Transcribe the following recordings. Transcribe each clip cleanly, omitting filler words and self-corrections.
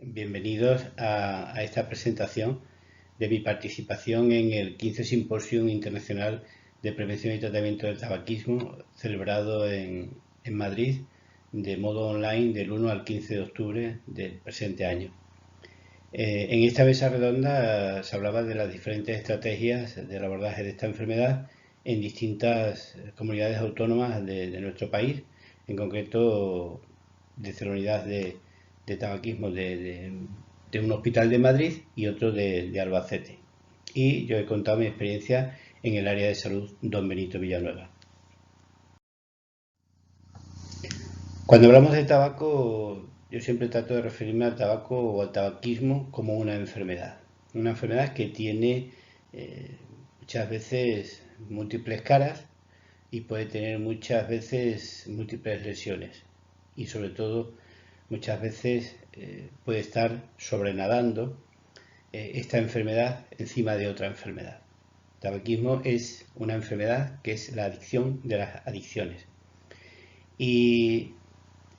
Bienvenidos a esta presentación de mi participación en el 15 Simposio Internacional de Prevención y Tratamiento del Tabaquismo, celebrado en Madrid de modo online del 1 al 15 de octubre del presente año. En esta mesa redonda se hablaba de las diferentes estrategias del abordaje de esta enfermedad en distintas comunidades autónomas de nuestro país, en concreto desde la unidad de tabaquismo de un hospital de Madrid y otro de Albacete. Y yo he contado mi experiencia en el área de salud Don Benito Villanueva. Cuando hablamos de tabaco, yo siempre trato de referirme al tabaco o al tabaquismo como una enfermedad. Una enfermedad que tiene muchas veces múltiples caras y puede tener muchas veces múltiples lesiones. Y sobre todo, muchas veces puede estar sobrenadando esta enfermedad encima de otra enfermedad. El tabaquismo es una enfermedad que es la adicción de las adicciones. Y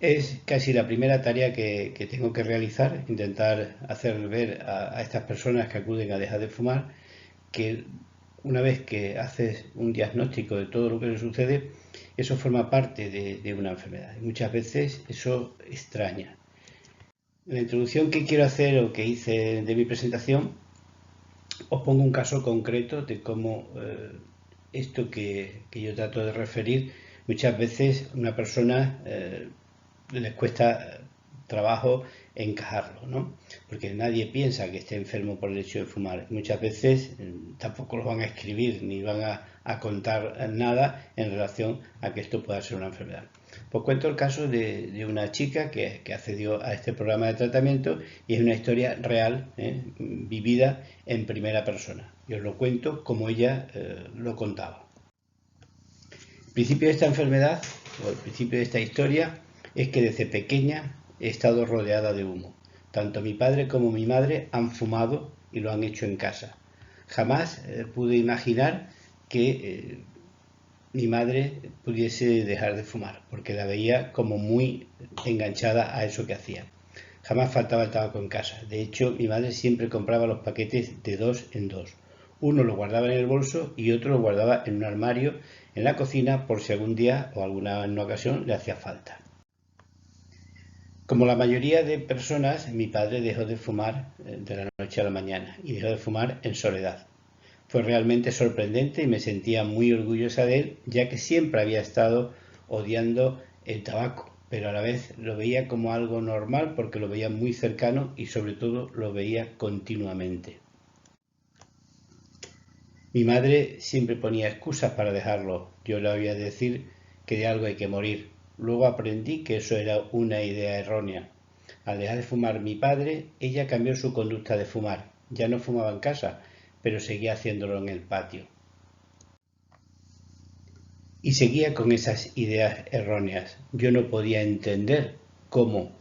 es casi la primera tarea que tengo que realizar, intentar hacer ver a estas personas que acuden a dejar de fumar que una vez que haces un diagnóstico de todo lo que les sucede, eso forma parte de una enfermedad. Y muchas veces eso extraña. En la introducción que quiero hacer o que hice de mi presentación, os pongo un caso concreto de cómo esto que yo trato de referir, muchas veces a una persona les cuesta trabajo encajarlo, ¿no? Porque nadie piensa que esté enfermo por el hecho de fumar. Muchas veces tampoco lo van a escribir ni van a contar nada en relación a que esto pueda ser una enfermedad. Pues cuento el caso de una chica que accedió a este programa de tratamiento y es una historia real, vivida en primera persona. Yo os lo cuento como ella lo contaba. El principio de esta enfermedad, o el principio de esta historia, es que desde pequeña he estado rodeada de humo. Tanto mi padre como mi madre han fumado y lo han hecho en casa. Jamás pude imaginar que mi madre pudiese dejar de fumar, porque la veía como muy enganchada a eso que hacía. Jamás faltaba el tabaco en casa. De hecho, mi madre siempre compraba los paquetes de 2 en 2. Uno lo guardaba en el bolso y otro lo guardaba en un armario en la cocina por si algún día o alguna ocasión le hacía falta. Como la mayoría de personas, mi padre dejó de fumar de la noche a la mañana y dejó de fumar en soledad. Fue realmente sorprendente y me sentía muy orgullosa de él, ya que siempre había estado odiando el tabaco, pero a la vez lo veía como algo normal porque lo veía muy cercano y sobre todo lo veía continuamente. Mi madre siempre ponía excusas para dejarlo. Yo le oía decir que de algo hay que morir. Luego aprendí que eso era una idea errónea. Al dejar de fumar mi padre, ella cambió su conducta de fumar. Ya no fumaba en casa, pero seguía haciéndolo en el patio. Y seguía con esas ideas erróneas. Yo no podía entender cómo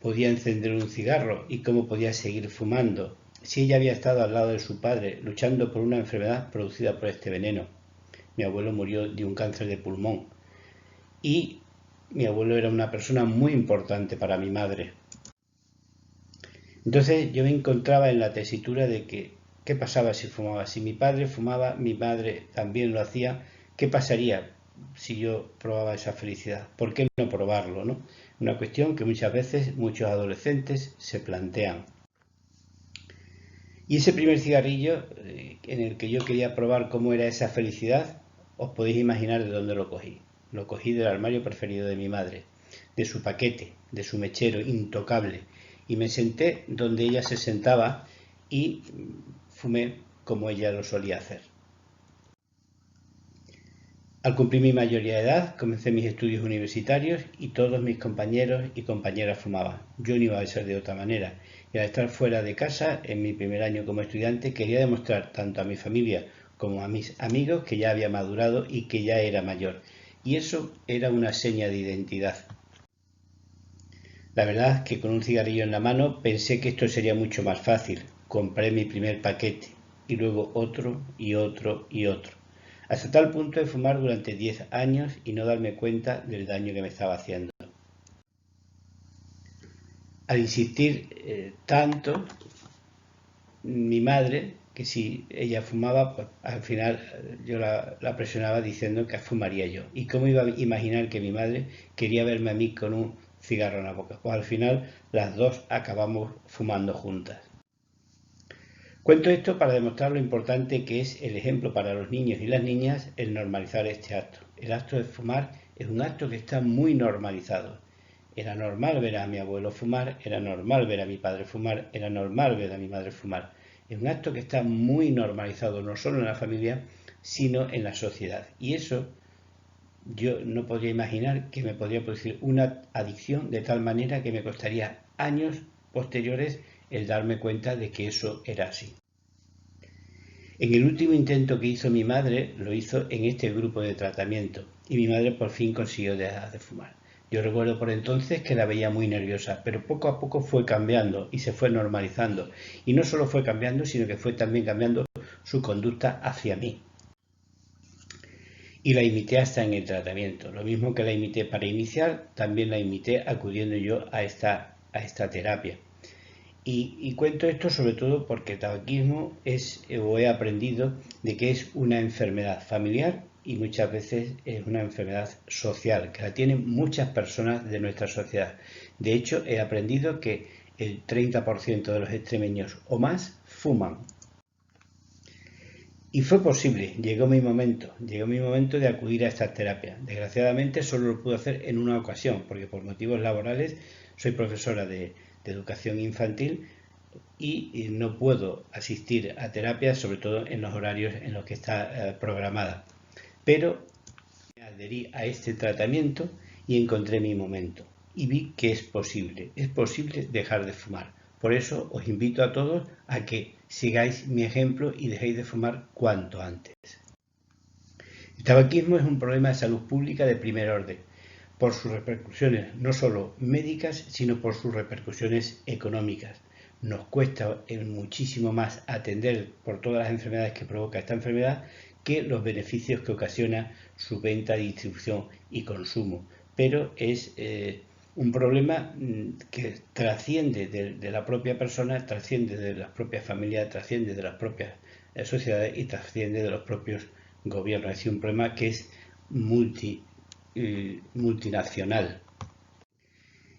podía encender un cigarro y cómo podía seguir fumando si ella había estado al lado de su padre luchando por una enfermedad producida por este veneno. Mi abuelo murió de un cáncer de pulmón y mi abuelo era una persona muy importante para mi madre. Entonces yo me encontraba en la tesitura de que ¿qué pasaba si fumaba? Si mi padre fumaba, mi madre también lo hacía, ¿qué pasaría si yo probaba esa felicidad? ¿Por qué no probarlo, no? Una cuestión que muchas veces muchos adolescentes se plantean. Y ese primer cigarrillo en el que yo quería probar cómo era esa felicidad, os podéis imaginar de dónde lo cogí. Lo cogí del armario preferido de mi madre, de su paquete, de su mechero intocable. Y me senté donde ella se sentaba y fumé como ella lo solía hacer. Al cumplir mi mayoría de edad, comencé mis estudios universitarios y todos mis compañeros y compañeras fumaban. Yo no iba a ser de otra manera. Y al estar fuera de casa, en mi primer año como estudiante, quería demostrar tanto a mi familia como a mis amigos que ya había madurado y que ya era mayor. Y eso era una seña de identidad. La verdad es que con un cigarrillo en la mano pensé que esto sería mucho más fácil. Compré mi primer paquete y luego otro y otro y otro. Hasta tal punto de fumar durante 10 años y no darme cuenta del daño que me estaba haciendo. al insistir tanto, mi madre, que si ella fumaba, pues al final yo la presionaba diciendo que fumaría yo. ¿Y cómo iba a imaginar que mi madre quería verme a mí con un cigarro en la boca? Pues al final las dos acabamos fumando juntas. Cuento esto para demostrar lo importante que es el ejemplo para los niños y las niñas el normalizar este acto. El acto de fumar es un acto que está muy normalizado. Era normal ver a mi abuelo fumar, era normal ver a mi padre fumar, era normal ver a mi madre fumar. Es un acto que está muy normalizado no solo en la familia, sino en la sociedad. Y eso yo no podría imaginar que me podría producir una adicción de tal manera que me costaría años posteriores el darme cuenta de que eso era así. En el último intento que hizo mi madre, lo hizo en este grupo de tratamiento y mi madre por fin consiguió dejar de fumar. Yo recuerdo por entonces que la veía muy nerviosa, pero poco a poco fue cambiando y se fue normalizando. Y no solo fue cambiando, sino que fue también cambiando su conducta hacia mí. Y la imité hasta en el tratamiento. Lo mismo que la imité para iniciar, también la imité acudiendo yo a esta terapia. Y cuento esto sobre todo porque el tabaquismo o he aprendido, de que es una enfermedad familiar y muchas veces es una enfermedad social, que la tienen muchas personas de nuestra sociedad. De hecho, he aprendido que el 30% de los extremeños o más fuman. Y fue posible, llegó mi momento de acudir a estas terapias. Desgraciadamente solo lo pude hacer en una ocasión, porque por motivos laborales soy profesora de educación infantil y no puedo asistir a terapias, sobre todo en los horarios en los que está programada. Pero me adherí a este tratamiento y encontré mi momento y vi que es posible dejar de fumar. Por eso os invito a todos a que sigáis mi ejemplo y dejéis de fumar cuanto antes. El tabaquismo es un problema de salud pública de primer orden, por sus repercusiones no solo médicas, sino por sus repercusiones económicas. Nos cuesta muchísimo más atender por todas las enfermedades que provoca esta enfermedad que los beneficios que ocasiona su venta, distribución y consumo. Pero es un problema que trasciende de la propia persona, trasciende de las propias familias, trasciende de las propias sociedades y trasciende de los propios gobiernos. Es decir, un problema que es multinacional.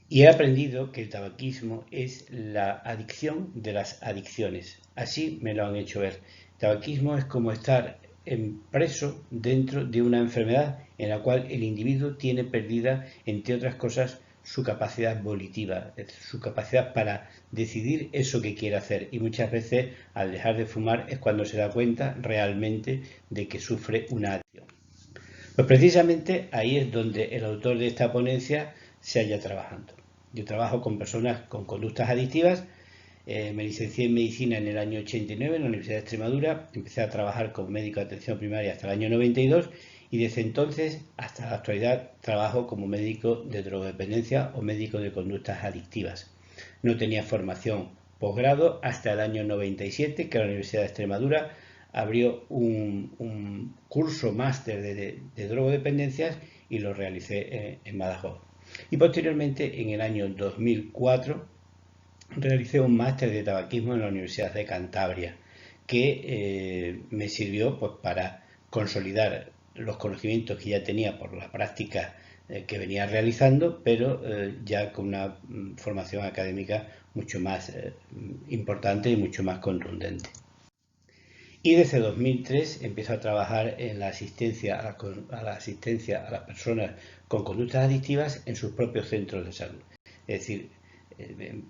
Y he aprendido que el tabaquismo es la adicción de las adicciones. Así me lo han hecho ver. El tabaquismo es como estar preso dentro de una enfermedad en la cual el individuo tiene perdida, entre otras cosas, su capacidad volitiva, su capacidad para decidir eso que quiere hacer. Y muchas veces al dejar de fumar es cuando se da cuenta realmente de que sufre una adicción. Pues precisamente ahí es donde el autor de esta ponencia se halla trabajando. Yo trabajo con personas con conductas adictivas, me licencié en medicina en el año 89 en la Universidad de Extremadura, empecé a trabajar como médico de atención primaria hasta el año 92 y desde entonces hasta la actualidad trabajo como médico de drogodependencia o médico de conductas adictivas. No tenía formación posgrado hasta el año 97, que la Universidad de Extremadura abrió un curso máster de drogodependencias y lo realicé en Badajoz. Y posteriormente, en el año 2004, realicé un máster de tabaquismo en la Universidad de Cantabria, que me sirvió pues, para consolidar los conocimientos que ya tenía por la práctica que venía realizando, pero ya con una formación académica mucho más importante y mucho más contundente. Y desde 2003 empiezo a trabajar en la asistencia a las personas con conductas adictivas en sus propios centros de salud. Es decir,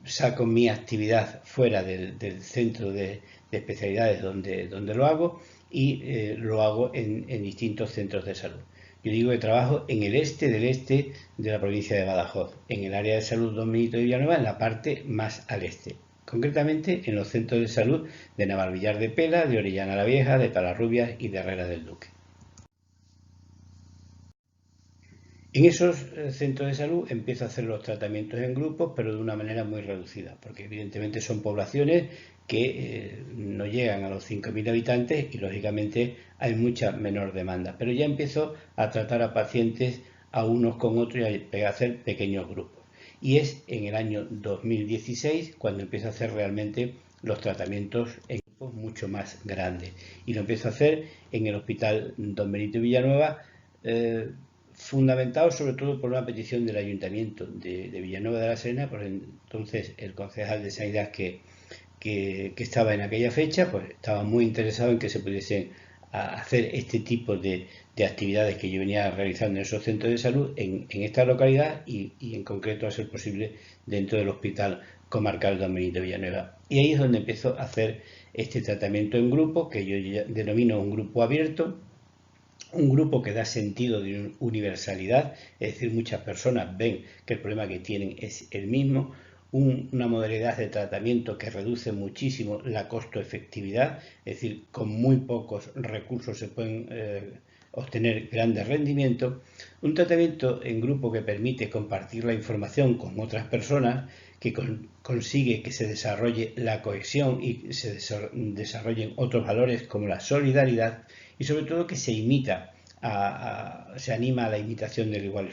saco mi actividad fuera del centro de especialidades donde lo hago y lo hago en distintos centros de salud. Yo digo que trabajo en el este del este de la provincia de Badajoz, en el área de salud Don Benito de Villanueva, en la parte más al este. Concretamente en los centros de salud de Navalvillar de Pela, de Orellana la Vieja, de Talarrubias y de Herrera del Duque. En esos centros de salud empiezo a hacer los tratamientos en grupos, pero de una manera muy reducida, porque evidentemente son poblaciones que no llegan a los 5.000 habitantes y lógicamente hay mucha menor demanda. Pero ya empiezo a tratar a pacientes a unos con otros y a hacer pequeños grupos. y es en el año 2016 cuando empiezo a hacer realmente los tratamientos en grupos mucho más grandes. Y lo empiezo a hacer en el Hospital Don Benito Villanueva, fundamentado sobre todo por una petición del Ayuntamiento de Villanueva de la Serena. Por entonces el concejal de Sanidad que estaba en aquella fecha, pues estaba muy interesado en que se pudiesen hacer este tipo de actividades que yo venía realizando en esos centros de salud en esta localidad y en concreto a ser posible dentro del Hospital Comarcal Don Benito Villanueva. Y ahí es donde empiezo a hacer este tratamiento en grupo, que yo ya denomino un grupo abierto, un grupo que da sentido de universalidad, es decir, muchas personas ven que el problema que tienen es el mismo, una modalidad de tratamiento que reduce muchísimo la costo-efectividad, es decir, con muy pocos recursos se pueden obtener grandes rendimientos, un tratamiento en grupo que permite compartir la información con otras personas, que consigue que se desarrolle la cohesión y se desarrollen otros valores como la solidaridad y sobre todo que se imita se anima a la imitación del igual,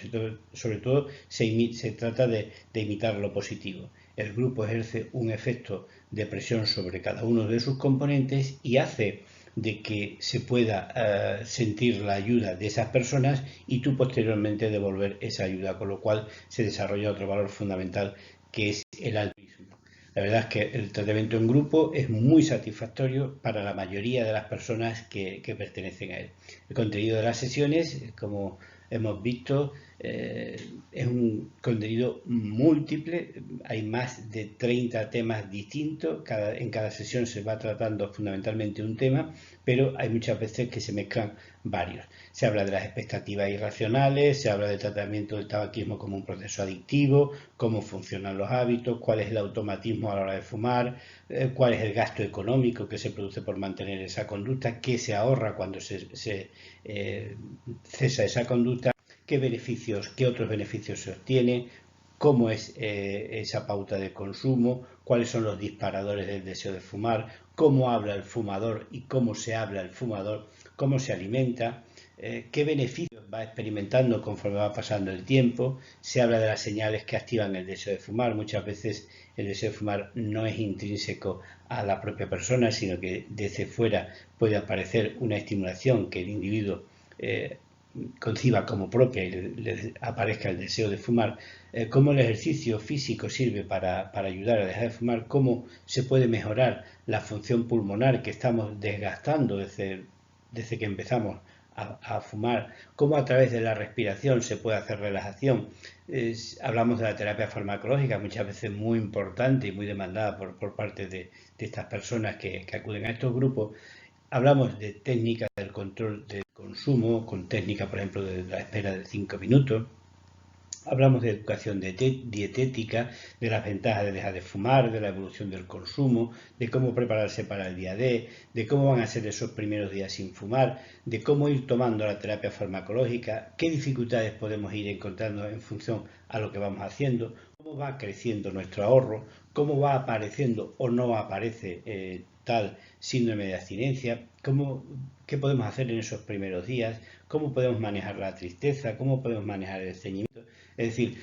sobre todo se trata de imitar lo positivo. El grupo ejerce un efecto de presión sobre cada uno de sus componentes y hace de que se pueda sentir la ayuda de esas personas y tú posteriormente devolver esa ayuda, con lo cual se desarrolla otro valor fundamental que es el altruismo. La verdad es que el tratamiento en grupo es muy satisfactorio para la mayoría de las personas que pertenecen a él. El contenido de las sesiones, como hemos visto, es un contenido múltiple, hay más de 30 temas distintos, en cada sesión se va tratando fundamentalmente un tema, pero hay muchas veces que se mezclan varios. Se habla de las expectativas irracionales, se habla del tratamiento del tabaquismo como un proceso adictivo, cómo funcionan los hábitos, cuál es el automatismo a la hora de fumar, cuál es el gasto económico que se produce por mantener esa conducta, qué se ahorra cuando se cesa esa conducta, qué otros beneficios se obtienen, cómo es esa pauta de consumo, cuáles son los disparadores del deseo de fumar, cómo habla el fumador y cómo se habla el fumador, cómo se alimenta, qué beneficios va experimentando conforme va pasando el tiempo. Se habla de las señales que activan el deseo de fumar. Muchas veces el deseo de fumar no es intrínseco a la propia persona, sino que desde fuera puede aparecer una estimulación que el individuo conciba como propia y le aparezca el deseo de fumar, cómo el ejercicio físico sirve para ayudar a dejar de fumar, cómo se puede mejorar la función pulmonar que estamos desgastando desde que empezamos a fumar, cómo a través de la respiración se puede hacer relajación. Hablamos de la terapia farmacológica, muchas veces muy importante y muy demandada por parte de estas personas que acuden a estos grupos. Hablamos de técnicas del control del consumo, con técnicas, por ejemplo, de la espera de 5 minutos. Hablamos de educación dietética, de las ventajas de dejar de fumar, de la evolución del consumo, de cómo prepararse para el día D, de cómo van a ser esos primeros días sin fumar, de cómo ir tomando la terapia farmacológica, qué dificultades podemos ir encontrando en función a lo que vamos haciendo, cómo va creciendo nuestro ahorro, cómo va apareciendo o no aparece tal síndrome de abstinencia, qué podemos hacer en esos primeros días, cómo podemos manejar la tristeza, cómo podemos manejar el estreñimiento. Es decir,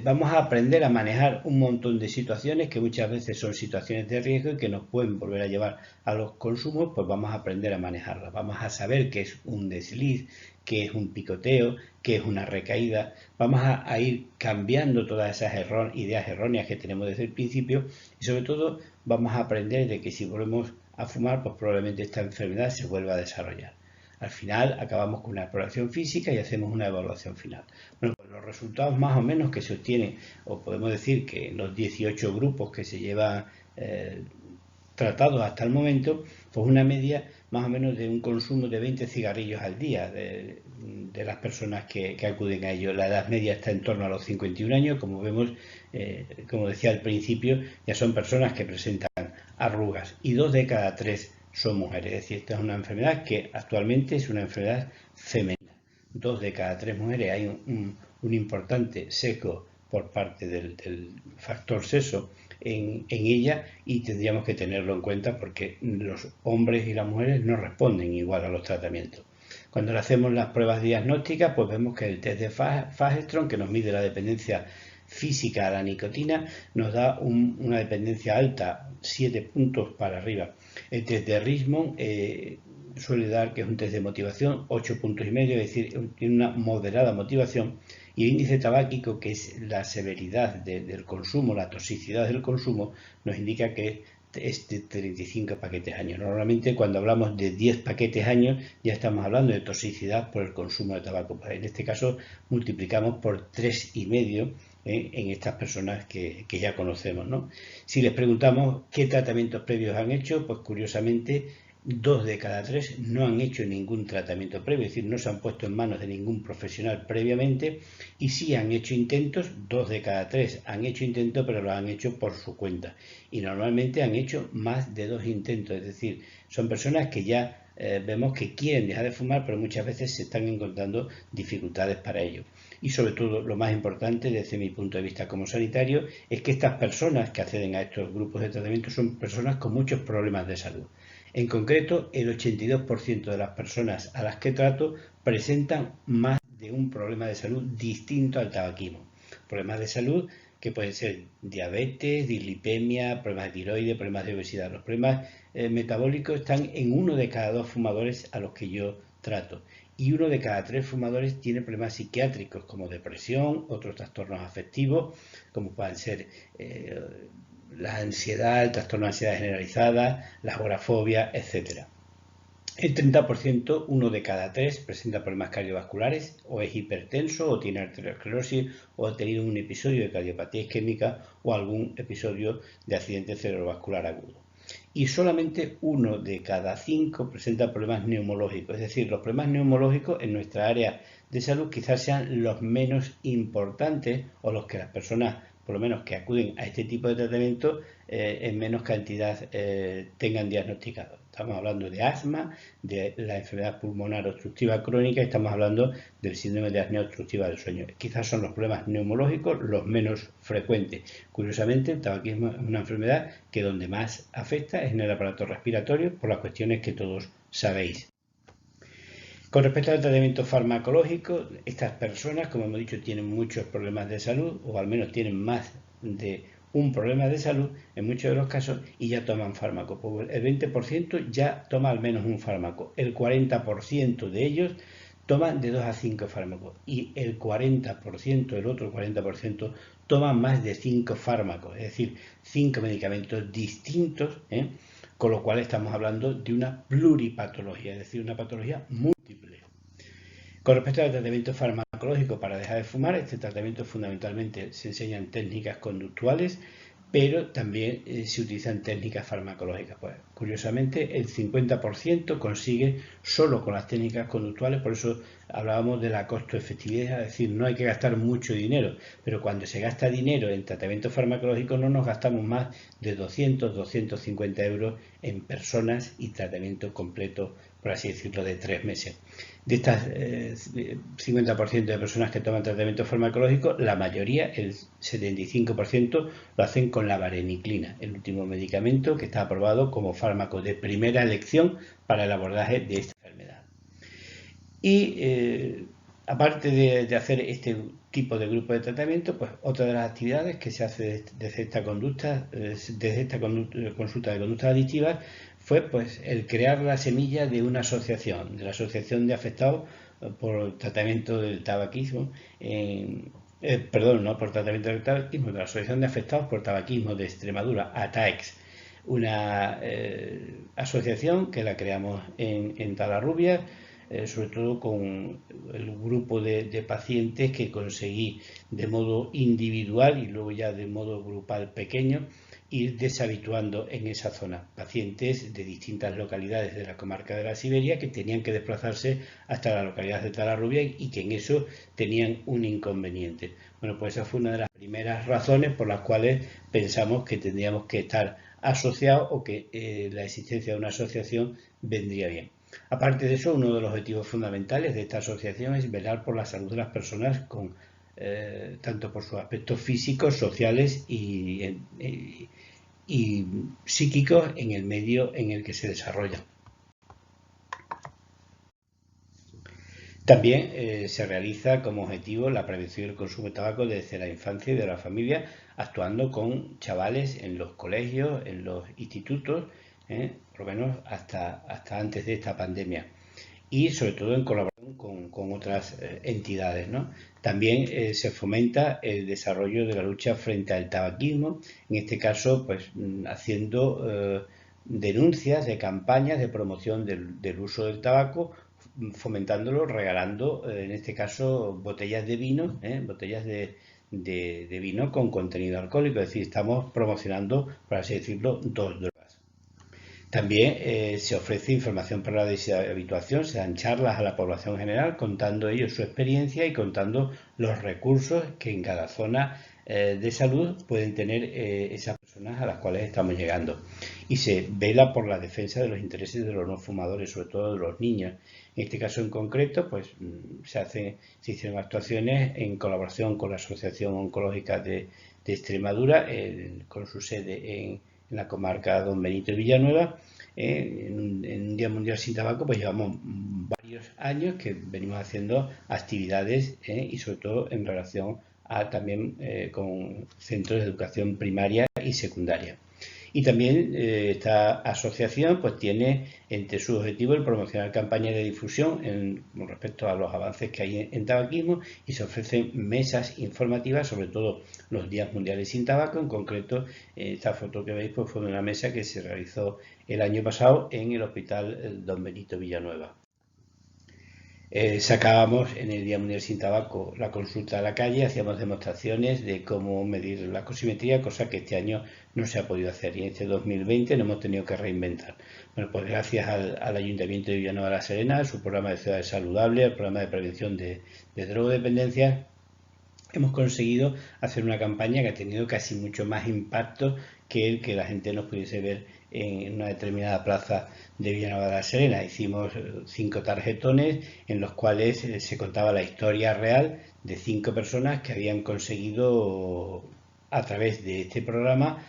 vamos a aprender a manejar un montón de situaciones que muchas veces son situaciones de riesgo y que nos pueden volver a llevar a los consumos, pues vamos a aprender a manejarlas. Vamos a saber qué es un desliz, qué es un picoteo, qué es una recaída. Vamos a ir cambiando todas esas ideas erróneas que tenemos desde el principio y sobre todo vamos a aprender de que si volvemos a fumar, pues probablemente esta enfermedad se vuelva a desarrollar. Al final acabamos con una exploración física y hacemos una evaluación final. Bueno, pues los resultados más o menos que se obtienen, o podemos decir que en los 18 grupos que se llevan tratados hasta el momento, pues una media más o menos de un consumo de 20 cigarrillos al día de las personas que acuden a ello. La edad media está en torno a los 51 años, como vemos, como decía al principio, ya son personas que presentan arrugas y 2 de cada 3 son mujeres. Es decir, esta es una enfermedad que actualmente es una enfermedad femenina. 2 de cada 3 mujeres, hay un importante sesgo por parte del factor sexo en ella y tendríamos que tenerlo en cuenta porque los hombres y las mujeres no responden igual a los tratamientos. Cuando le hacemos las pruebas diagnósticas, pues vemos que el test de Fagerström, que nos mide la dependencia física a la nicotina nos da una dependencia alta, 7 puntos para arriba. El test de Richmond suele dar, que es un test de motivación, 8,5 puntos, es decir, tiene una moderada motivación. Y el índice tabáquico, que es la severidad del consumo, la toxicidad del consumo, nos indica que es de 35 paquetes años. Normalmente cuando hablamos de 10 paquetes años ya estamos hablando de toxicidad por el consumo de tabaco. Pues en este caso multiplicamos por 3,5 en estas personas que ya conocemos, ¿no? Si les preguntamos qué tratamientos previos han hecho, pues curiosamente 2 de cada 3 no han hecho ningún tratamiento previo, es decir, no se han puesto en manos de ningún profesional previamente, y sí han hecho intentos. 2 de cada 3 han hecho intentos, pero lo han hecho por su cuenta, y normalmente han hecho más de 2 intentos, es decir, son personas que ya vemos que quieren dejar de fumar, pero muchas veces se están encontrando dificultades para ello. Y sobre todo, lo más importante desde mi punto de vista como sanitario es que estas personas que acceden a estos grupos de tratamiento son personas con muchos problemas de salud. En concreto, el 82% de las personas a las que trato presentan más de un problema de salud distinto al tabaquismo. Problemas de salud que pueden ser diabetes, dislipemia, problemas de tiroides, problemas de obesidad. Los problemas metabólicos están en 1 de cada 2 fumadores a los que yo trato. Y 1 de cada 3 fumadores tiene problemas psiquiátricos como depresión, otros trastornos afectivos, como pueden ser la ansiedad, el trastorno de ansiedad generalizada, la agorafobia, etc. El 30%, 1 de cada 3, presenta problemas cardiovasculares, o es hipertenso, o tiene arteriosclerosis, o ha tenido un episodio de cardiopatía isquémica o algún episodio de accidente cerebrovascular agudo. Y solamente 1 de cada 5 presenta problemas neumológicos, es decir, los problemas neumológicos en nuestra área de salud quizás sean los menos importantes, o los que las personas, por lo menos que acuden a este tipo de tratamiento, en menos cantidad tengan diagnosticado. Estamos hablando de asma, de la enfermedad pulmonar obstructiva crónica, y estamos hablando del síndrome de apnea obstructiva del sueño. Quizás son los problemas neumológicos los menos frecuentes. Curiosamente, el tabaquismo es una enfermedad que donde más afecta es en el aparato respiratorio, por las cuestiones que todos sabéis. Con respecto al tratamiento farmacológico, estas personas, como hemos dicho, tienen muchos problemas de salud, o al menos tienen más de un problema de salud en muchos de los casos, y ya toman fármacos. Pues el 20% ya toma al menos un fármaco, el 40% de ellos toman de 2 a 5 fármacos, y el 40%, el otro 40%, toman más de 5 fármacos, es decir, 5 medicamentos distintos, con lo cual estamos hablando de una pluripatología, es decir, una patología múltiple. Con respecto al tratamiento farmacológico para dejar de fumar, este tratamiento fundamentalmente se enseñan técnicas conductuales, pero también se utilizan técnicas farmacológicas. Pues, curiosamente, el 50% consigue solo con las técnicas conductuales, por eso hablábamos de la costo-efectividad, es decir, no hay que gastar mucho dinero, pero cuando se gasta dinero en tratamiento farmacológico no nos gastamos más de 200, 250 euros en personas y tratamiento completo, por así decirlo, de 3 meses. De estas 50% de personas que toman tratamiento farmacológico, la mayoría, el 75%, lo hacen con la vareniclina, el último medicamento que está aprobado como fármaco de primera elección para el abordaje de esta enfermedad. Y aparte de hacer este tipo de grupo de tratamiento, pues otra de las actividades que se hace desde esta consulta de conductas adictivas fue pues el crear la semilla de una asociación, de la Asociación de Afectados por Tratamiento del Tabaquismo, por tratamiento del tabaquismo, de la Asociación de Afectados por Tabaquismo de Extremadura, ATAEX, una asociación que la creamos en Talarrubia, sobre todo con el grupo de pacientes que conseguí de modo individual y luego ya de modo grupal pequeño ir deshabituando en esa zona. Pacientes de distintas localidades de la comarca de la Siberia que tenían que desplazarse hasta la localidad de Talarrubia y que en eso tenían un inconveniente. Bueno, pues esa fue una de las primeras razones por las cuales pensamos que tendríamos que estar asociados, o que la existencia de una asociación vendría bien. Aparte de eso, uno de los objetivos fundamentales de esta asociación es velar por la salud de las personas tanto por sus aspectos físicos, sociales y psíquicos en el medio en el que se desarrollan. También se realiza como objetivo la prevención del consumo de tabaco desde la infancia y de la familia, actuando con chavales en los colegios, en los institutos, por lo menos hasta antes de esta pandemia. Y sobre todo en colaboración con otras entidades, ¿no? También se fomenta el desarrollo de la lucha frente al tabaquismo, en este caso pues haciendo denuncias de campañas de promoción del uso del tabaco, fomentándolo, regalando en este caso botellas de vino, botellas de vino con contenido alcohólico, es decir, estamos promocionando, por así decirlo, dos drogas. También se ofrece información para la deshabituación, se dan charlas a la población general contando ellos su experiencia y contando los recursos que en cada zona de salud pueden tener esas personas a las cuales estamos llegando. Y se vela por la defensa de los intereses de los no fumadores, sobre todo de los niños. En este caso en concreto, pues se hicieron actuaciones en colaboración con la Asociación Oncológica de Extremadura, con su sede en la comarca Don Benito y Villanueva. En un Día Mundial sin Tabaco pues llevamos varios años que venimos haciendo actividades y sobre todo en relación a también con centros de educación primaria y secundaria. Y también esta asociación pues tiene entre sus objetivos el promocionar campañas de difusión con respecto a los avances que hay en tabaquismo, y se ofrecen mesas informativas sobre todo los días mundiales sin tabaco. En concreto, esta foto que veis pues fue de una mesa que se realizó el año pasado en el Hospital Don Benito Villanueva. Sacábamos en el Día Mundial sin Tabaco la consulta a la calle, hacíamos demostraciones de cómo medir la cosimetría, cosa que este año no se ha podido hacer, y en este 2020 nos hemos tenido que reinventar. Bueno, pues gracias al Ayuntamiento de Villanueva de la Serena, a su programa de ciudades saludables, al programa de prevención de drogodependencia, hemos conseguido hacer una campaña que ha tenido casi mucho más impacto que el que la gente nos pudiese ver en una determinada plaza de Villanueva de la Serena. Hicimos 5 tarjetones en los cuales se contaba la historia real de 5 personas que habían conseguido a través de este programa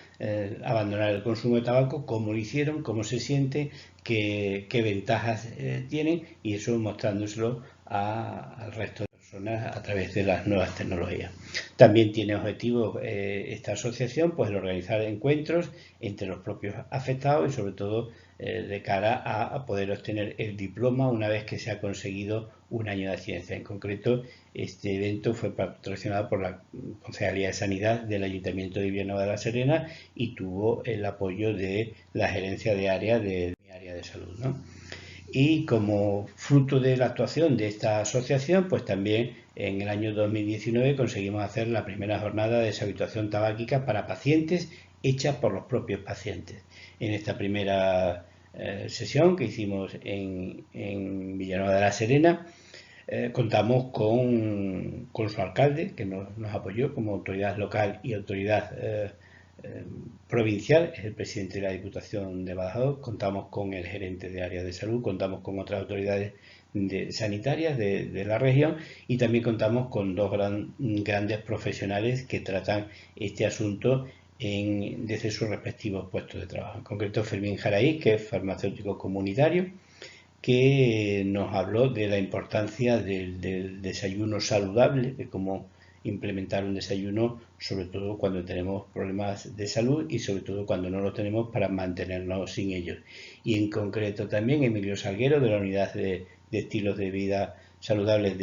abandonar el consumo de tabaco, cómo lo hicieron, cómo se siente, qué ventajas tienen, y eso mostrándoselo al resto a través de las nuevas tecnologías. También tiene objetivo esta asociación pues el organizar encuentros entre los propios afectados y sobre todo de cara a poder obtener el diploma una vez que se ha conseguido un año de ciencia. En concreto, este evento fue patrocinado por la Concejalía de Sanidad del Ayuntamiento de Villanueva de la Serena y tuvo el apoyo de la gerencia de área de salud, ¿no? Y como fruto de la actuación de esta asociación, pues también en el año 2019 conseguimos hacer la primera jornada de deshabituación tabáquica para pacientes, hecha por los propios pacientes. En esta primera sesión que hicimos en Villanueva de la Serena, contamos con su alcalde, que nos apoyó como autoridad local y autoridad provincial, es el presidente de la Diputación de Badajoz. Contamos con el gerente de área de salud, contamos con otras autoridades sanitarias de la región, y también contamos con dos grandes profesionales que tratan este asunto desde sus respectivos puestos de trabajo. En concreto, Fermín Jaraí, que es farmacéutico comunitario, que nos habló de la importancia del desayuno saludable, de cómo implementar un desayuno, sobre todo cuando tenemos problemas de salud y sobre todo cuando no lo tenemos, para mantenernos sin ellos. Y en concreto también Emilio Salguero, de la unidad de estilos de vida saludables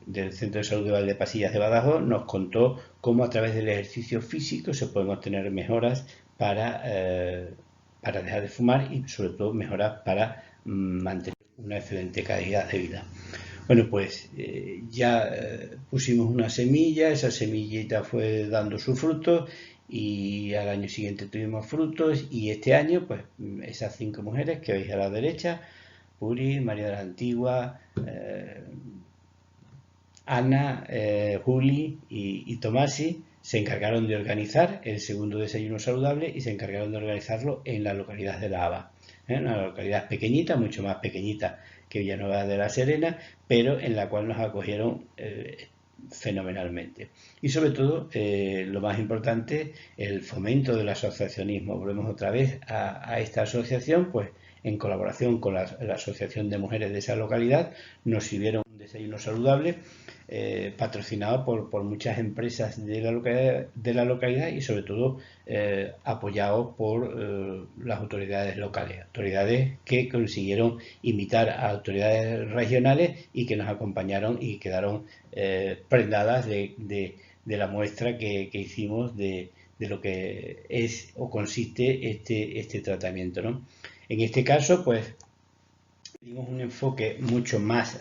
del Centro de Salud de Valdepasillas de Badajoz, nos contó cómo a través del ejercicio físico se pueden obtener mejoras para dejar de fumar y sobre todo mejoras para mantener una excelente calidad de vida. Bueno, pues ya pusimos una semilla, esa semillita fue dando sus frutos y al año siguiente tuvimos frutos, y este año pues esas 5 mujeres que veis a la derecha, Puri, María de la Antigua, Ana, Juli y Tomasi, se encargaron de organizar el segundo desayuno saludable y se encargaron de organizarlo en la localidad de La Haba. Una localidad pequeñita, mucho más pequeñita que Villanueva de la Serena, pero en la cual nos acogieron fenomenalmente. Y sobre todo, lo más importante, el fomento del asociacionismo. Volvemos otra vez a esta asociación, pues en colaboración con la Asociación de Mujeres de esa localidad, nos sirvieron un desayuno saludable, patrocinado por muchas empresas de la localidad y sobre todo apoyado por las autoridades locales, autoridades que consiguieron invitar a autoridades regionales y que nos acompañaron y quedaron prendadas de la muestra que hicimos de lo que es o consiste este tratamiento, ¿no? En este caso, pues, dimos un enfoque mucho más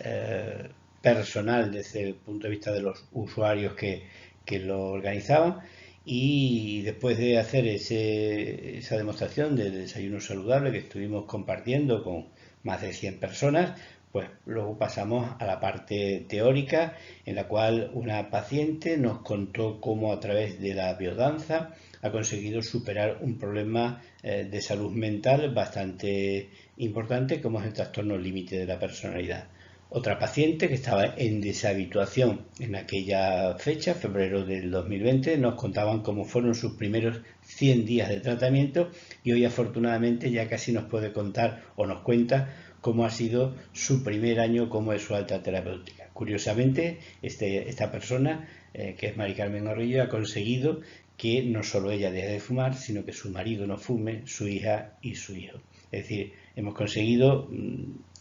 personal desde el punto de vista de los usuarios que lo organizaban, y después de hacer esa demostración del desayuno saludable que estuvimos compartiendo con más de 100 personas, pues luego pasamos a la parte teórica, en la cual una paciente nos contó cómo a través de la biodanza ha conseguido superar un problema de salud mental bastante importante, como es el trastorno límite de la personalidad. Otra paciente que estaba en deshabituación en aquella fecha, febrero del 2020, nos contaban cómo fueron sus primeros 100 días de tratamiento, y hoy afortunadamente ya casi nos puede contar o nos cuenta cómo ha sido su primer año, cómo es su alta terapéutica. Curiosamente, esta persona, que es Mari Carmen Orrillo, ha conseguido que no solo ella deje de fumar, sino que su marido no fume, su hija y su hijo. Es decir, hemos conseguido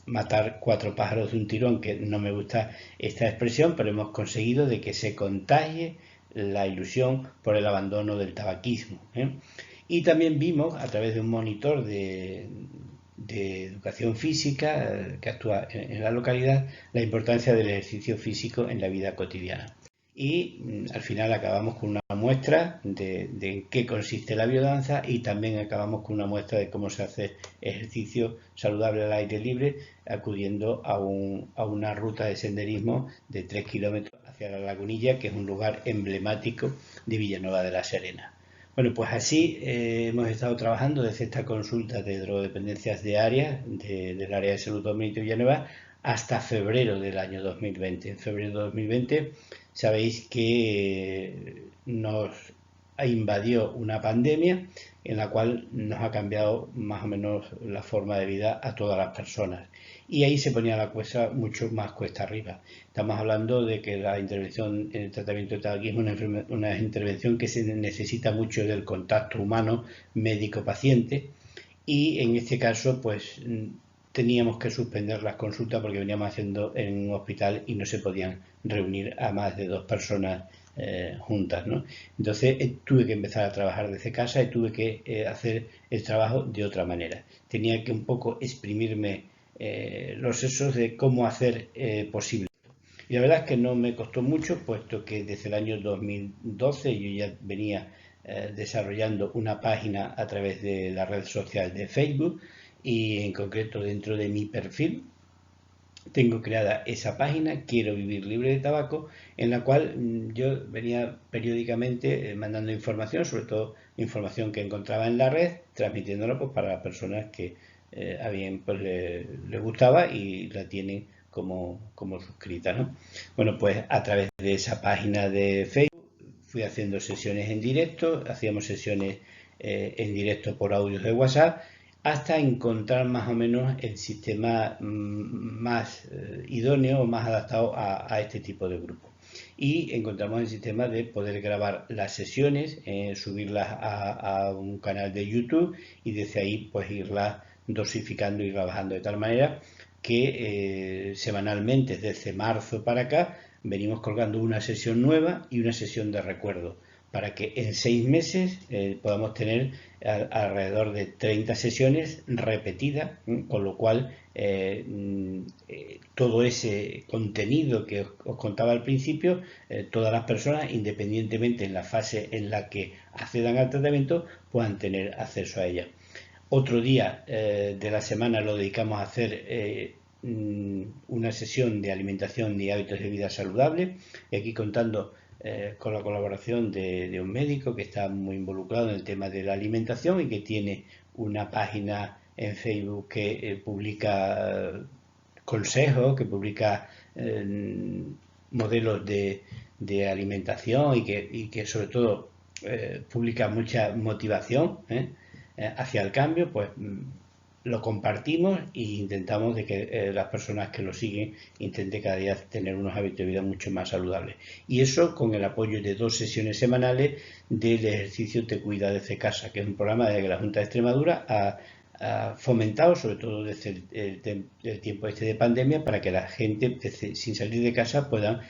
matar 4 pájaros de un tirón, que no me gusta esta expresión, pero hemos conseguido de que se contagie la ilusión por el abandono del tabaquismo, ¿eh? Y también vimos a través de un monitor de educación física que actúa en la localidad la importancia del ejercicio físico en la vida cotidiana. Y al final acabamos con una muestra de en qué consiste la biodanza, y también acabamos con una muestra de cómo se hace ejercicio saludable al aire libre, acudiendo a una ruta de senderismo de 3 kilómetros hacia la Lagunilla, que es un lugar emblemático de Villanueva de la Serena. Bueno, pues así hemos estado trabajando desde esta consulta de drogodependencias del área de salud Domínguez Villanueva hasta febrero del año 2020. En febrero de 2020 sabéis que nos invadió una pandemia en la cual nos ha cambiado más o menos la forma de vida a todas las personas, y ahí se ponía la cosa mucho más cuesta arriba. Estamos hablando de que la intervención en el tratamiento de tabaquismo es una intervención que se necesita mucho del contacto humano médico-paciente, y en este caso pues teníamos que suspender las consultas porque veníamos haciendo en un hospital y no se podían reunir a más de 2 personas juntas, ¿no? Entonces tuve que empezar a trabajar desde casa y tuve que hacer el trabajo de otra manera. Tenía que un poco exprimirme los sesos de cómo hacer posible. Y la verdad es que no me costó mucho, puesto que desde el año 2012 yo ya venía desarrollando una página a través de la red social de Facebook, y en concreto dentro de mi perfil tengo creada esa página, Quiero Vivir Libre de Tabaco, en la cual yo venía periódicamente mandando información, sobre todo información que encontraba en la red, transmitiéndola pues para las personas que a bien pues les gustaba y la tienen como suscrita, ¿no? Bueno, pues a través de esa página de Facebook fui haciendo sesiones en directo, hacíamos sesiones en directo por audios de WhatsApp, hasta encontrar más o menos el sistema más idóneo o más adaptado a este tipo de grupo. Y encontramos el sistema de poder grabar las sesiones, subirlas a un canal de YouTube, y desde ahí pues irlas dosificando y trabajando de tal manera que semanalmente desde marzo para acá venimos colgando una sesión nueva y una sesión de recuerdo, para que en 6 meses podamos tener alrededor de 30 sesiones repetidas, con lo cual todo ese contenido que os contaba al principio, todas las personas, independientemente en la fase en la que accedan al tratamiento, puedan tener acceso a ella. Otro día de la semana lo dedicamos a hacer una sesión de alimentación y hábitos de vida saludable, y aquí contando con la colaboración de un médico que está muy involucrado en el tema de la alimentación y que tiene una página en Facebook que publica consejos, que publica modelos de alimentación, y que sobre todo publica mucha motivación hacia el cambio. Pues lo compartimos e intentamos de que las personas que lo siguen intenten cada día tener unos hábitos de vida mucho más saludables. Y eso con el apoyo de 2 sesiones semanales del ejercicio Te Cuida desde casa, que es un programa de la Junta de Extremadura ha fomentado, sobre todo desde el tiempo este de pandemia, para que la gente sin salir de casa puedan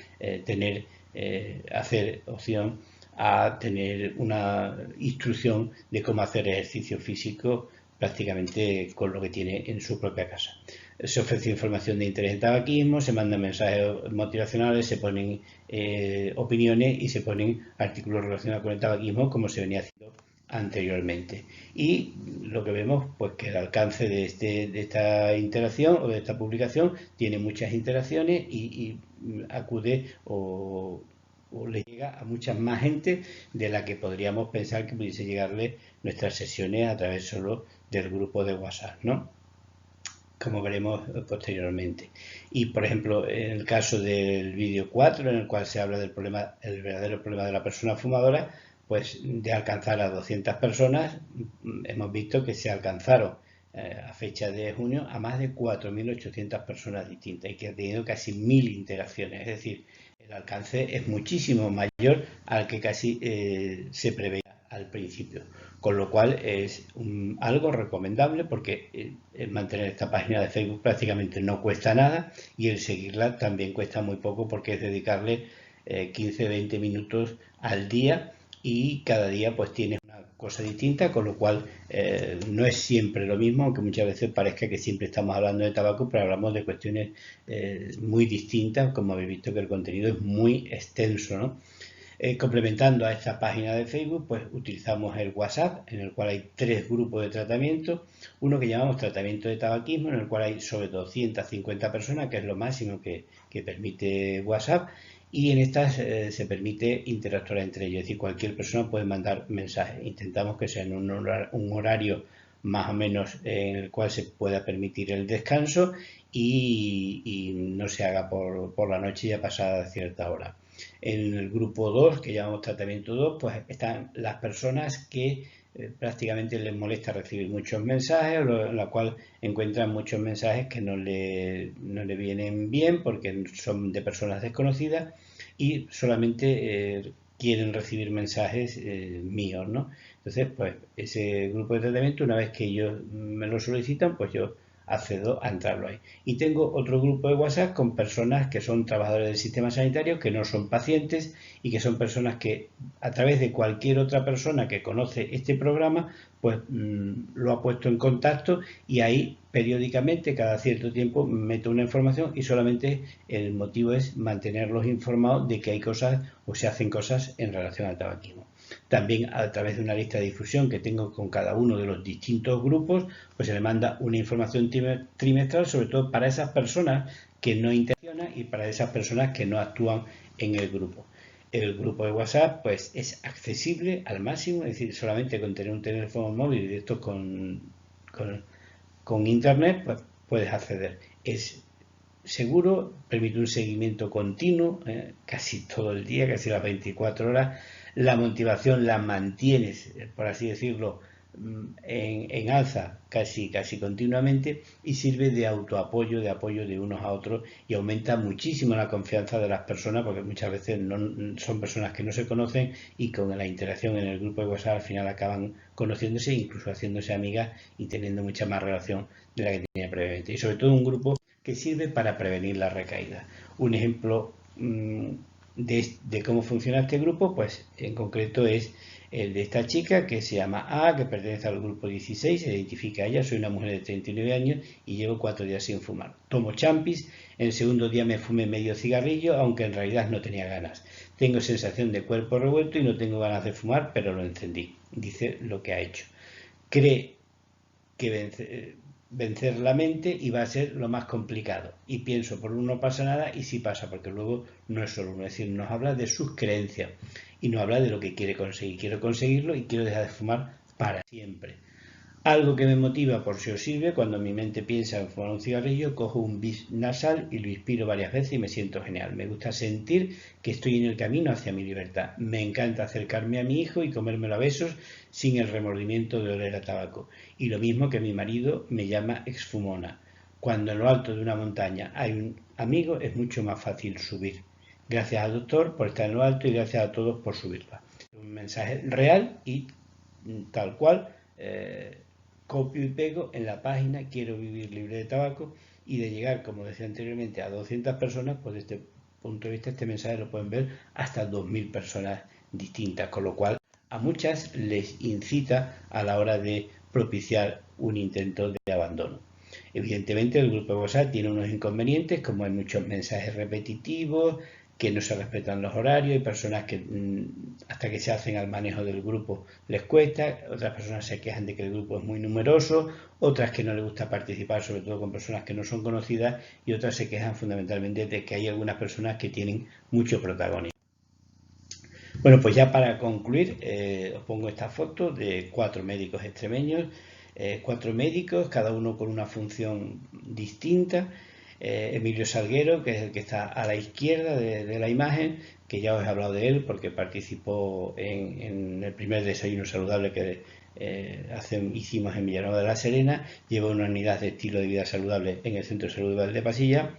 hacer opción a tener una instrucción de cómo hacer ejercicio físico prácticamente con lo que tiene en su propia casa. Se ofrece información de interés en tabaquismo, se mandan mensajes motivacionales, se ponen opiniones y se ponen artículos relacionados con el tabaquismo como se venía haciendo anteriormente. Y lo que vemos, pues que el alcance de esta interacción o de esta publicación tiene muchas interacciones y acude o le llega a mucha más gente de la que podríamos pensar que pudiese llegarle nuestras sesiones a través solo del grupo de WhatsApp, ¿no? Como veremos posteriormente. Y por ejemplo, en el caso del vídeo 4, en el cual se habla del problema, el verdadero problema de la persona fumadora, pues de alcanzar a 200 personas, hemos visto que se alcanzaron a fecha de junio a más de 4.800 personas distintas y que ha tenido casi 1.000 interacciones. Es decir, el alcance es muchísimo mayor al que casi se preveía al principio, con lo cual es algo recomendable porque mantener esta página de Facebook prácticamente no cuesta nada y el seguirla también cuesta muy poco porque es dedicarle 15-20 minutos al día y cada día pues tienes una cosa distinta, con lo cual no es siempre lo mismo, aunque muchas veces parezca que siempre estamos hablando de tabaco, pero hablamos de cuestiones muy distintas, como habéis visto que el contenido es muy extenso, ¿no? Complementando a esta página de Facebook, pues utilizamos el WhatsApp, en el cual hay 3 grupos de tratamiento, uno que llamamos tratamiento de tabaquismo, en el cual hay sobre 250 personas, que es lo máximo que permite WhatsApp, y en estas se permite interactuar entre ellos, es decir, cualquier persona puede mandar mensajes. Intentamos que sea en un horario más o menos en el cual se pueda permitir el descanso y no se haga por la noche ya pasada cierta hora. En el grupo 2, que llamamos tratamiento 2, pues están las personas que prácticamente les molesta recibir muchos mensajes, en la cual encuentran muchos mensajes que no le vienen bien porque son de personas desconocidas y solamente quieren recibir mensajes míos, ¿no? Entonces, pues ese grupo de tratamiento, una vez que ellos me lo solicitan, pues yo accedo a entrarlo ahí. Y tengo otro grupo de WhatsApp con personas que son trabajadores del sistema sanitario, que no son pacientes y que son personas que a través de cualquier otra persona que conoce este programa, pues lo ha puesto en contacto y ahí periódicamente, cada cierto tiempo, meto una información y solamente el motivo es mantenerlos informados de que hay cosas o se hacen cosas en relación al tabaquismo. También a través de una lista de difusión que tengo con cada uno de los distintos grupos, pues se le manda una información trimestral, sobre todo para esas personas que no interaccionan y para esas personas que no actúan en el grupo. El grupo de WhatsApp pues es accesible al máximo, es decir, solamente con tener un teléfono móvil directo con internet pues puedes acceder. Es seguro, permite un seguimiento continuo, casi todo el día, casi las 24 horas. La motivación la mantienes, por así decirlo, en alza casi continuamente y sirve de autoapoyo, de apoyo de unos a otros y aumenta muchísimo la confianza de las personas porque muchas veces son personas que no se conocen y con la interacción en el grupo de WhatsApp al final acaban conociéndose, incluso haciéndose amigas y teniendo mucha más relación de la que tenía previamente. Y sobre todo un grupo que sirve para prevenir la recaída. Un ejemplo de cómo funciona este grupo, pues en concreto es el de esta chica que se llama A, que pertenece al grupo 16, se identifica a ella, soy una mujer de 39 años y llevo 4 días sin fumar. Tomo champis, el segundo día me fumé medio cigarrillo, aunque en realidad no tenía ganas. Tengo sensación de cuerpo revuelto y no tengo ganas de fumar, pero lo encendí. Dice lo que ha hecho. Cree que vencer la mente y va a ser lo más complicado. Y pienso, por uno no pasa nada y sí pasa, porque luego no es solo uno, es decir, nos habla de sus creencias y nos habla de lo que quiere conseguir. Quiero conseguirlo y quiero dejar de fumar para siempre. Algo que me motiva, por si os sirve, cuando mi mente piensa en fumar un cigarrillo, cojo un bis nasal y lo inspiro varias veces y me siento genial. Me gusta sentir que estoy en el camino hacia mi libertad. Me encanta acercarme a mi hijo y comérmelo a besos sin el remordimiento de oler a tabaco. Y lo mismo que mi marido me llama exfumona. Cuando en lo alto de una montaña hay un amigo, es mucho más fácil subir. Gracias al doctor por estar en lo alto y gracias a todos por subirla. Un mensaje real y tal cual. Copio y pego en la página Quiero vivir libre de tabaco, y de llegar, como decía anteriormente, a 200 personas, pues desde este punto de vista este mensaje lo pueden ver hasta 2000 personas distintas, con lo cual a muchas les incita a la hora de propiciar un intento de abandono. Evidentemente el grupo de WhatsApp tiene unos inconvenientes, como hay muchos mensajes repetitivos, que no se respetan los horarios, hay personas que hasta que se hacen al manejo del grupo les cuesta, otras personas se quejan de que el grupo es muy numeroso, otras que no les gusta participar, sobre todo con personas que no son conocidas, y otras se quejan fundamentalmente de que hay algunas personas que tienen mucho protagonismo. Bueno, pues ya para concluir, os pongo esta foto de 4 médicos extremeños, 4 médicos, cada uno con una función distinta. Emilio Salguero, que es el que está a la izquierda de la imagen, que ya os he hablado de él porque participó en el primer desayuno saludable que hicimos en Villanueva de la Serena. Lleva una unidad de estilo de vida saludable en el Centro de Salud de Pasilla.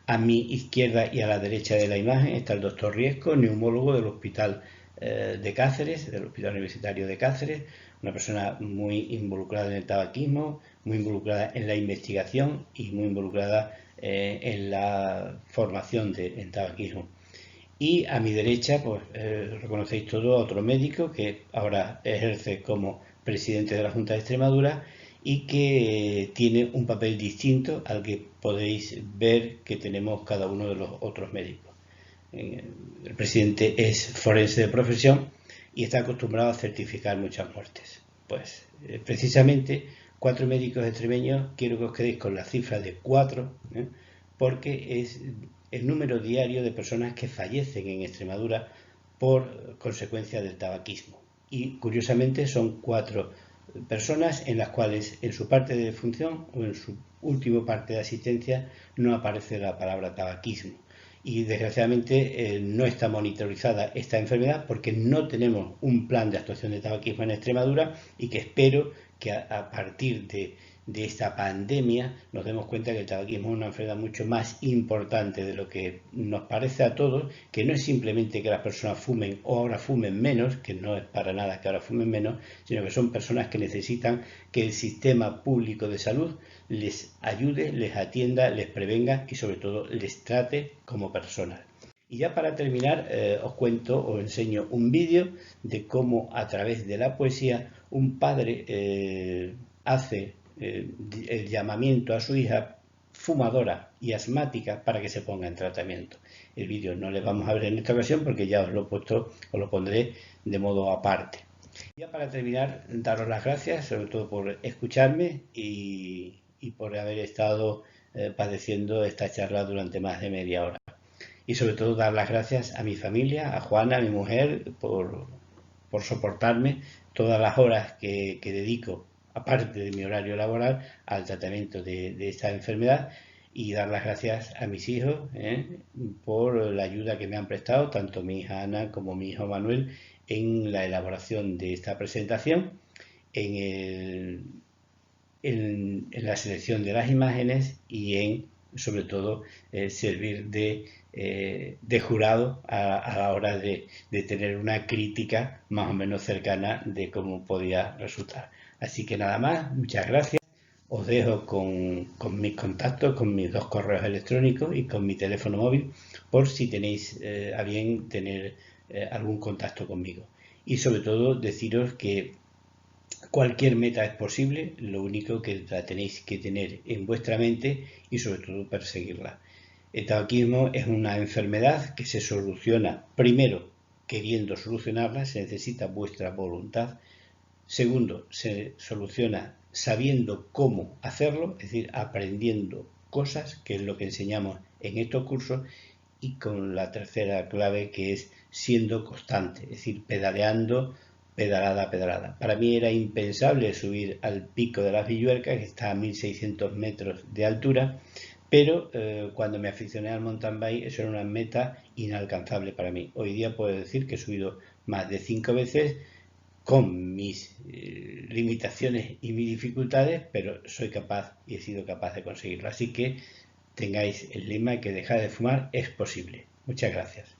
A mi izquierda y a la derecha de la imagen está el doctor Riesco, neumólogo del Hospital de Cáceres, del Hospital Universitario de Cáceres, una persona muy involucrada en el tabaquismo, muy involucrada en la investigación y muy involucrada en la formación en tabaquismo. Y a mi derecha, pues reconocéis todo, otro médico que ahora ejerce como presidente de la Junta de Extremadura y que tiene un papel distinto al que podéis ver que tenemos cada uno de los otros médicos. El presidente es forense de profesión y está acostumbrado a certificar muchas muertes. Pues precisamente 4 médicos extremeños, quiero que os quedéis con la cifra de 4, porque es el número diario de personas que fallecen en Extremadura por consecuencia del tabaquismo. Y curiosamente son 4 personas en las cuales en su parte de defunción o en su última parte de asistencia no aparece la palabra tabaquismo. Y desgraciadamente no está monitorizada esta enfermedad porque no tenemos un plan de actuación de tabaquismo en Extremadura, y que espero que a partir de esta pandemia nos demos cuenta que el tabaquismo es una enfermedad mucho más importante de lo que nos parece a todos, que no es simplemente que las personas fumen o ahora fumen menos, que no es para nada que ahora fumen menos, sino que son personas que necesitan que el sistema público de salud les ayude, les atienda, les prevenga y sobre todo les trate como personas. Y ya para terminar, os cuento, os enseño un vídeo de cómo a través de la poesía un padre hace el llamamiento a su hija fumadora y asmática para que se ponga en tratamiento. El vídeo no le vamos a ver en esta ocasión porque ya os lo pondré de modo aparte. Ya para terminar, daros las gracias sobre todo por escucharme y por haber estado padeciendo esta charla durante más de media hora. Y sobre todo dar las gracias a mi familia, a Juana, a mi mujer, por soportarme todas las horas que dedico, aparte de mi horario laboral, al tratamiento de esta enfermedad, y dar las gracias a mis hijos por la ayuda que me han prestado, tanto mi hija Ana como mi hijo Manuel, en la elaboración de esta presentación, en la selección de las imágenes y en, sobre todo, servir de jurado a la hora de tener una crítica más o menos cercana de cómo podía resultar. Así que nada más, muchas gracias. Os dejo con mis contactos, con mis 2 correos electrónicos y con mi teléfono móvil, por si tenéis a bien tener algún contacto conmigo. Y sobre todo deciros que cualquier meta es posible, lo único que la tenéis que tener en vuestra mente y sobre todo perseguirla. El tabaquismo es una enfermedad que se soluciona, primero, queriendo solucionarla, se necesita vuestra voluntad. Segundo, se soluciona sabiendo cómo hacerlo, es decir, aprendiendo cosas, que es lo que enseñamos en estos cursos, y con la tercera clave, que es siendo constante, es decir, pedaleando pedalada a pedalada. Para mí era impensable subir al pico de las Villuercas, que está a 1600 metros de altura, pero cuando me aficioné al mountain bike eso era una meta inalcanzable para mí. Hoy día puedo decir que he subido más de 5 veces con mis limitaciones y mis dificultades, pero soy capaz y he sido capaz de conseguirlo. Así que tengáis el lema que dejar de fumar es posible. Muchas gracias.